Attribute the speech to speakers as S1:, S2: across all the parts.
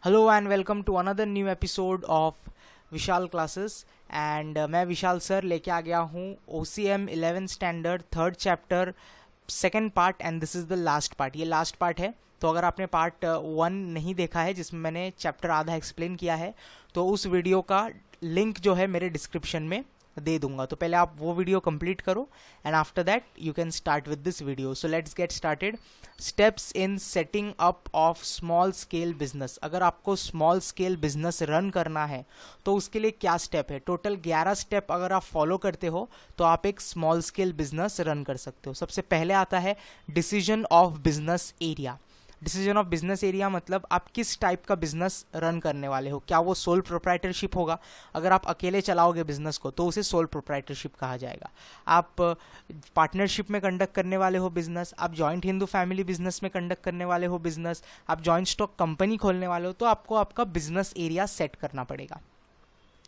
S1: Hello and welcome to another new episode of Vishal classes and मैं Vishal sir लेके आ गया हूँ OCM 11th standard third chapter second part and this is the last part. ये last part है, तो अगर आपने पार्ट 1 नहीं देखा है जिसमें मैंने चैप्टर आधा एक्सप्लेन किया है तो उस वीडियो का लिंक जो है मेरे डिस्क्रिप्शन में दे दूंगा। तो पहले आप वो वीडियो कंप्लीट करो and after that you can start with this video. So let's get started. Steps in setting up of small scale business. अगर आपको स्मॉल स्केल बिजनेस रन करना है तो उसके लिए क्या स्टेप है? टोटल 11 स्टेप अगर आप फॉलो करते हो तो आप एक स्मॉल स्केल बिजनेस रन कर सकते हो। सबसे पहले आता है decision of business area. Decision of business area मतलब आप किस टाइप का बिजनेस रन करने वाले हो। क्या वो सोल प्रोप्राइटरशिप होगा? अगर आप अकेले चलाओगे बिजनेस को तो उसे सोल प्रोप्राइटरशिप कहा जाएगा। आप पार्टनरशिप में कंडक्ट करने वाले हो बिजनेस, आप जॉइंट हिंदू फैमिली बिजनेस में कंडक्ट करने वाले हो बिजनेस, आप जॉइंट स्टॉक कंपनी खोलने वाले हो, तो आपको आपका बिजनेस एरिया सेट करना पड़ेगा।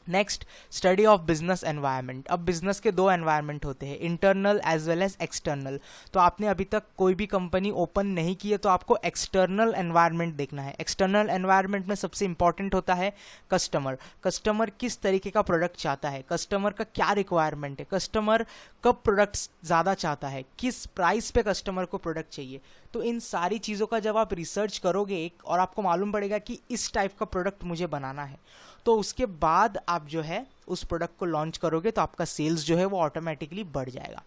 S1: Next, study of business environment. अब बिजनेस के दो एनवायरनमेंट होते हैं, internal as well as external. तो आपने अभी तक कोई भी कंपनी ओपन नहीं की है तो आपको एक्सटर्नल एनवायरनमेंट देखना है। एक्सटर्नल एनवायरनमेंट में सबसे इंपॉर्टेंट होता है कस्टमर। कस्टमर किस तरीके का प्रोडक्ट चाहता है, कस्टमर का क्या रिक्वायरमेंट है, कस्टमर कब प्रोडक्ट ज़्यादा चाहता है, किस प्राइस पे कस्टमर को प्रोडक्ट चाहिए। तो इन सारी चीज़ों का जब आप रिसर्च करोगे एक और आपको मालूम पड़ेगा कि इस टाइप का प्रोडक्ट मुझे बनाना है, तो उसके बाद आप जो है उस प्रोडक्ट को लॉन्च करोगे तो आपका सेल्स जो है वो ऑटोमेटिकली बढ़ जाएगा।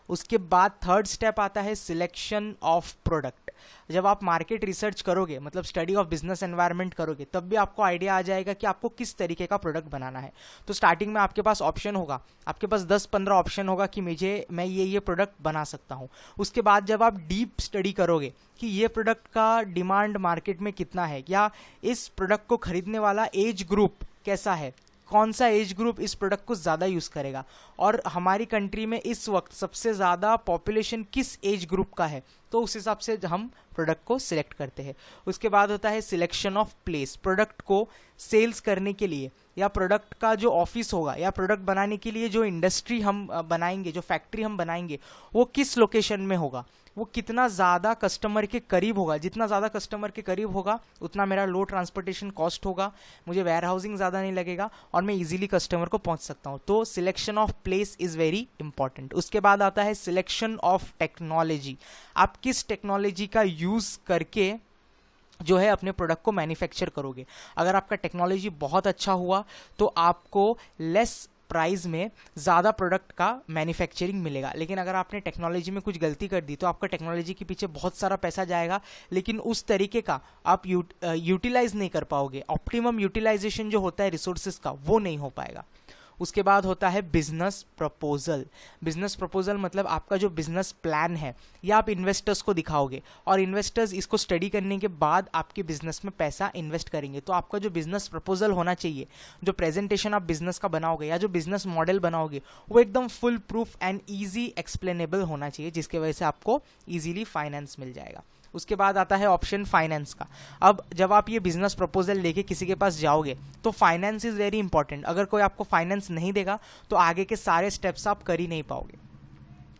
S1: उसके बाद थर्ड स्टेप आता है सिलेक्शन ऑफ प्रोडक्ट। जब आप मार्केट रिसर्च करोगे मतलब स्टडी ऑफ बिजनेस एनवायरनमेंट करोगे तब भी आपको आइडिया आ जाएगा कि आपको किस तरीके का प्रोडक्ट बनाना है। तो स्टार्टिंग में आपके पास ऑप्शन होगा, आपके पास 10-15 ऑप्शन होगा कि मैं ये प्रोडक्ट बना सकता हूँ। उसके बाद जब आप डीप स्टडी करोगे कि ये प्रोडक्ट का डिमांड मार्केट में कितना है, या इस प्रोडक्ट को खरीदने वाला एज ग्रुप कैसा है, कौन सा एज ग्रुप इस प्रोडक्ट को ज़्यादा यूज़ करेगा, और हमारी कंट्री में इस वक्त सबसे ज़्यादा पॉपुलेशन किस एज ग्रुप का है, तो उस हिसाब से हम प्रोडक्ट को सिलेक्ट करते हैं। उसके बाद होता है सिलेक्शन ऑफ प्लेस। प्रोडक्ट को सेल्स करने के लिए या प्रोडक्ट का जो ऑफिस होगा या प्रोडक्ट बनाने के लिए जो इंडस्ट्री हम बनाएंगे, जो फैक्ट्री हम बनाएंगे, वो किस लोकेशन में होगा, वो कितना ज़्यादा कस्टमर के करीब होगा। जितना ज़्यादा कस्टमर के करीब होगा उतना मेरा लो ट्रांसपोर्टेशन कॉस्ट होगा, मुझे वेयर हाउसिंग ज़्यादा नहीं लगेगा और मैं इजीली कस्टमर को पहुंच सकता हूं। तो selection of place is very important. उसके बाद आता है सिलेक्शन ऑफ टेक्नोलॉजी। आप किस टेक्नोलॉजी का यूज़ करके जो है अपने प्रोडक्ट को मैन्युफैक्चर करोगे। अगर आपका टेक्नोलॉजी बहुत अच्छा हुआ तो आपको लेस प्राइस में ज़्यादा प्रोडक्ट का मैन्युफैक्चरिंग मिलेगा। लेकिन अगर आपने टेक्नोलॉजी में कुछ गलती कर दी तो आपका टेक्नोलॉजी के पीछे बहुत सारा पैसा जाएगा, लेकिन उस तरीके का आप यूटिलाइज नहीं कर पाओगे। ऑप्टिमम यूटिलाइजेशन जो होता है रिसोर्सेज का वो नहीं हो पाएगा। उसके बाद होता है बिजनेस प्रपोजल। बिजनेस प्रपोजल मतलब आपका जो बिजनेस प्लान है या आप इन्वेस्टर्स को दिखाओगे और इन्वेस्टर्स इसको स्टडी करने के बाद आपके बिजनेस में पैसा इन्वेस्ट करेंगे। तो आपका जो बिजनेस प्रपोजल होना चाहिए, जो प्रेजेंटेशन आप बिजनेस का बनाओगे या जो बिजनेस मॉडल बनाओगे, वो एकदम full proof and easy explainable होना चाहिए, जिसकी वजह से आपको ईजिली फाइनेंस मिल जाएगा। उसके बाद आता है ऑप्शन फाइनेंस का। अब जब आप ये बिजनेस प्रपोजल लेके किसी के पास जाओगे तो फाइनेंस इज वेरी इंपॉर्टेंट। अगर कोई आपको फाइनेंस नहीं देगा तो आगे के सारे स्टेप्स आप कर ही नहीं पाओगे।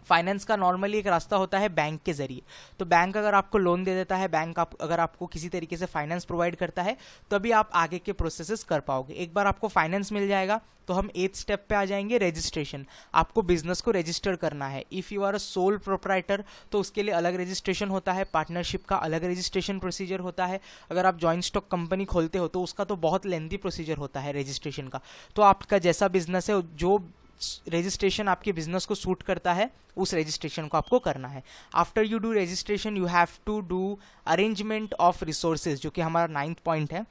S1: फाइनेंस का नॉर्मली एक रास्ता होता है बैंक के जरिए। तो बैंक अगर आपको लोन दे देता है, बैंक अगर आपको किसी तरीके से फाइनेंस प्रोवाइड करता है तभी आप आगे के प्रोसेसेस कर पाओगे। एक बार आपको फाइनेंस मिल जाएगा तो हम 8th स्टेप पे आ जाएंगे, रजिस्ट्रेशन। आपको बिजनेस को रजिस्टर करना है। If you are a sole proprietor तो उसके लिए अलग रजिस्ट्रेशन होता है, पार्टनरशिप का अलग रजिस्ट्रेशन प्रोसीजर होता है। अगर आप जॉइंट स्टॉक कंपनी खोलते हो तो उसका तो बहुत लेंथी प्रोसीजर होता है रजिस्ट्रेशन का। तो आपका जैसा बिजनेस है, जो रजिस्ट्रेशन आपके बिजनेस को सूट करता है उस रजिस्ट्रेशन को आपको करना है। After you do registration you have to do arrangement of resources, जो कि हमारा 9th पॉइंट है।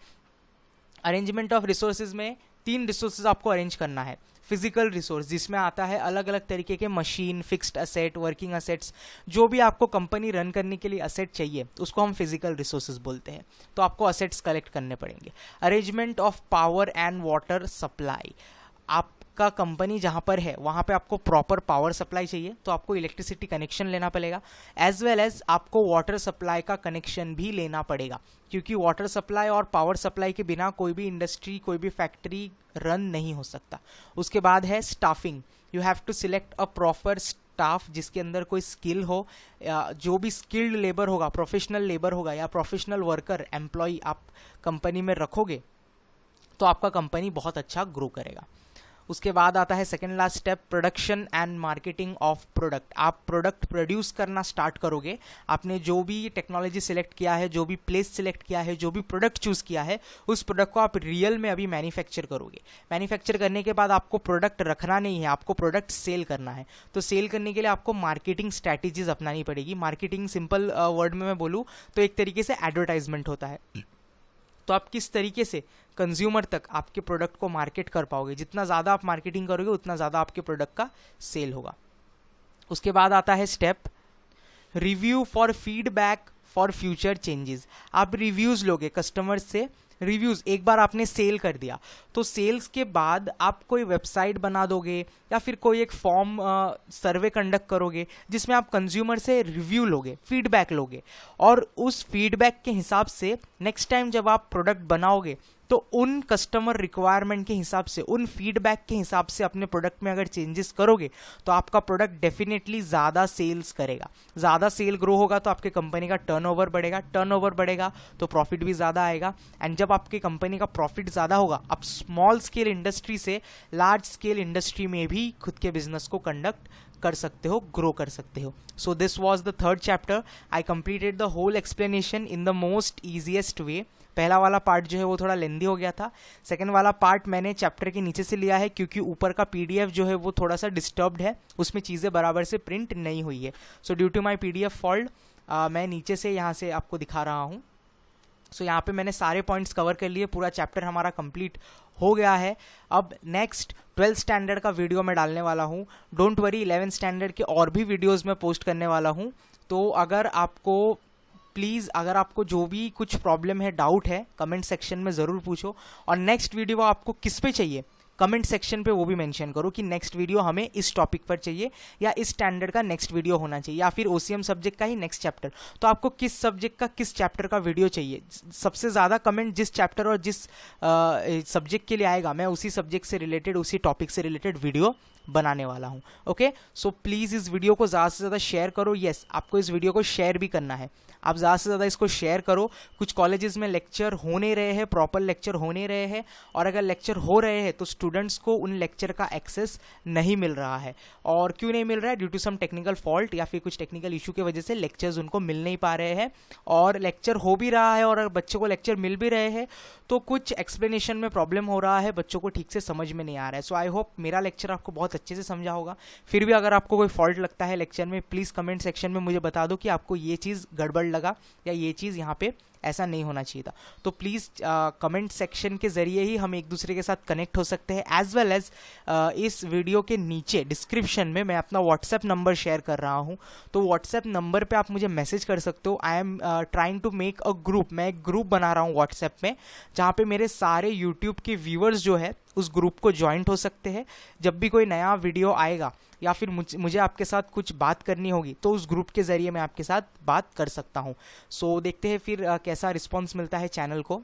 S1: अरेंजमेंट ऑफ रिसोर्सेज में 3 रिसोर्सेज आपको अरेंज करना है। फिजिकल रिसोर्स, जिसमें आता है अलग अलग तरीके के machine, fixed asset, working assets, जो भी आपको कंपनी रन करने के लिए असेट चाहिए उसको हम फिजिकल रिसोर्सेज बोलते हैं। तो आपको असेट्स कलेक्ट करने पड़ेंगे। Arrangement of power and water supply. आपका कंपनी जहाँ पर है वहाँ पे आपको प्रॉपर पावर सप्लाई चाहिए तो आपको इलेक्ट्रिसिटी कनेक्शन लेना पड़ेगा, एज वेल एज आपको वाटर सप्लाई का कनेक्शन भी लेना पड़ेगा, क्योंकि वाटर सप्लाई और पावर सप्लाई के बिना कोई भी इंडस्ट्री, कोई भी फैक्ट्री रन नहीं हो सकता। उसके बाद है staffing. You have to select a proper staff जिसके अंदर कोई स्किल हो, जो भी स्किल्ड लेबर होगा, प्रोफेशनल लेबर होगा या प्रोफेशनल वर्कर एम्प्लॉय आप कंपनी में रखोगे तो आपका कंपनी बहुत अच्छा ग्रो करेगा। उसके बाद आता है second last step, production and marketing of product. आप प्रोडक्ट प्रोड्यूस करना स्टार्ट करोगे। आपने जो भी टेक्नोलॉजी सिलेक्ट किया है, जो भी प्लेस सिलेक्ट किया है, जो भी प्रोडक्ट चूज किया है, उस प्रोडक्ट को आप रियल में अभी मैन्युफैक्चर करोगे। मैन्युफैक्चर करने के बाद आपको प्रोडक्ट रखना नहीं है, आपको प्रोडक्ट सेल करना है। तो सेल करने के लिए आपको मार्केटिंग स्ट्रैटेजीज अपनानी पड़ेगी। मार्केटिंग सिंपल वर्ड में मैं बोलूँ तो एक तरीके से एडवर्टाइजमेंट होता है। तो आप किस तरीके से कंज्यूमर तक आपके प्रोडक्ट को मार्केट कर पाओगे, जितना ज़्यादा आप मार्केटिंग करोगे उतना ज़्यादा आपके प्रोडक्ट का सेल होगा। उसके बाद आता है step review for feedback for future changes. आप रिव्यूज़ लोगे कस्टमर से। रिव्यूज़ एक बार आपने सेल कर दिया तो सेल्स के बाद आप कोई वेबसाइट बना दोगे या फिर कोई एक फॉर्म सर्वे कंडक्ट करोगे जिसमें आप कंज्यूमर से रिव्यू लोगे, फीडबैक लोगे, और उस फीडबैक के हिसाब से नेक्स्ट टाइम जब आप प्रोडक्ट बनाओगे तो उन कस्टमर रिक्वायरमेंट के हिसाब से, उन फीडबैक के हिसाब से अपने प्रोडक्ट में अगर चेंजेस करोगे तो आपका प्रोडक्ट डेफिनेटली ज़्यादा सेल्स करेगा। ज़्यादा सेल ग्रो होगा तो आपके कंपनी का टर्नओवर बढ़ेगा, टर्नओवर बढ़ेगा तो प्रॉफिट भी ज़्यादा आएगा। एंड जब आपकी कंपनी का प्रॉफिट ज़्यादा होगा, आप स्मॉल स्केल इंडस्ट्री से लार्ज स्केल इंडस्ट्री में भी खुद के बिजनेस को कंडक्ट कर सकते हो, ग्रो कर सकते हो। So this was the third chapter. I completed the whole explanation in the most easiest way. पहला वाला पार्ट जो है वो थोड़ा लेंदी हो गया था। सेकंड वाला पार्ट मैंने चैप्टर के नीचे से लिया है क्योंकि ऊपर का पीडीएफ जो है वो थोड़ा सा डिस्टर्ब्ड है, उसमें चीज़ें बराबर से प्रिंट नहीं हुई है। So due to my PDF fault मैं नीचे से यहाँ से आपको दिखा रहा हूँ। सो यहाँ पे मैंने सारे पॉइंट्स कवर कर लिए, पूरा चैप्टर हमारा कंप्लीट हो गया है। अब नेक्स्ट 12th स्टैंडर्ड का वीडियो मैं डालने वाला हूँ। डोंट वरी, 11th स्टैंडर्ड के और भी वीडियोज़ मैं पोस्ट करने वाला हूँ। तो अगर आपको जो भी कुछ प्रॉब्लम है, डाउट है, कमेंट सेक्शन में ज़रूर पूछो। और नेक्स्ट वीडियो आपको किस पे चाहिए कमेंट सेक्शन पे वो भी मेंशन करो कि नेक्स्ट वीडियो हमें इस टॉपिक पर चाहिए या इस स्टैंडर्ड का नेक्स्ट वीडियो होना चाहिए या फिर ओसीएम सब्जेक्ट का ही नेक्स्ट चैप्टर। तो आपको किस सब्जेक्ट का किस चैप्टर का वीडियो चाहिए, सबसे ज़्यादा कमेंट जिस चैप्टर और जिस सब्जेक्ट के लिए आएगा मैं उसी सब्जेक्ट से रिलेटेड, उसी टॉपिक से रिलेटेड वीडियो बनाने वाला हूँ। ओके, सो प्लीज़ इस वीडियो को ज़्यादा से ज़्यादा शेयर करो। यस, आपको इस वीडियो को शेयर भी करना है। आप ज़्यादा से ज़्यादा इसको शेयर करो। कुछ कॉलेजेस में लेक्चर हो नहीं रहे हैं, प्रॉपर लेक्चर हो नहीं रहे हैं, और अगर लेक्चर हो रहे हैं तो स्टूडेंट्स को उन लेक्चर का एक्सेस नहीं मिल रहा है। और क्यों नहीं मिल रहा है? Due to some technical fault या फिर कुछ टेक्निकल इशू की वजह से लेक्चर्स उनको मिल नहीं पा रहे हैं। और लेक्चर हो भी रहा है और अगर बच्चों को लेक्चर मिल भी रहे हैं तो कुछ एक्सप्लेनेशन में प्रॉब्लम हो रहा है, बच्चों को ठीक से समझ में नहीं आ रहा है। सो आई होप मेरा लेक्चर आपको बहुत अच्छे से समझा होगा। फिर भी अगर आपको कोई फॉल्ट लगता है लेक्चर में, प्लीज़ कमेंट सेक्शन में मुझे बता दो कि आपको ये चीज़ गड़बड़ लगा या ये चीज़ यहाँ पे ऐसा नहीं होना चाहिए था। तो प्लीज़ कमेंट सेक्शन के ज़रिए ही हम एक दूसरे के साथ कनेक्ट हो सकते हैं। एज वेल एज इस वीडियो के नीचे डिस्क्रिप्शन में मैं अपना व्हाट्सएप नंबर शेयर कर रहा हूँ, तो व्हाट्सएप नंबर पे आप मुझे मैसेज कर सकते हो। I am trying to make a group, मैं एक ग्रुप बना रहा हूँ व्हाट्सएप में, जहाँ पे मेरे सारे यूट्यूब के व्यूअर्स जो है उस ग्रुप को ज्वाइंट हो सकते हैं। जब भी कोई नया वीडियो आएगा या फिर मुझे आपके साथ कुछ बात करनी होगी तो उस ग्रुप के ज़रिए मैं आपके साथ बात कर सकता हूँ। सो देखते हैं फिर कैसा रिस्पॉन्स मिलता है चैनल को।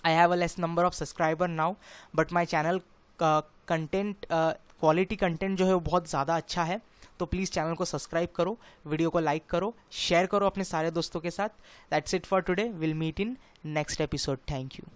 S1: I have a less number of subscriber now, but my channel content, quality content जो है वो बहुत ज़्यादा अच्छा है। तो प्लीज़ चैनल को सब्सक्राइब करो, वीडियो को लाइक करो, शेयर करो अपने सारे दोस्तों के साथ। That's it for today, will meet in next episode. Thank you.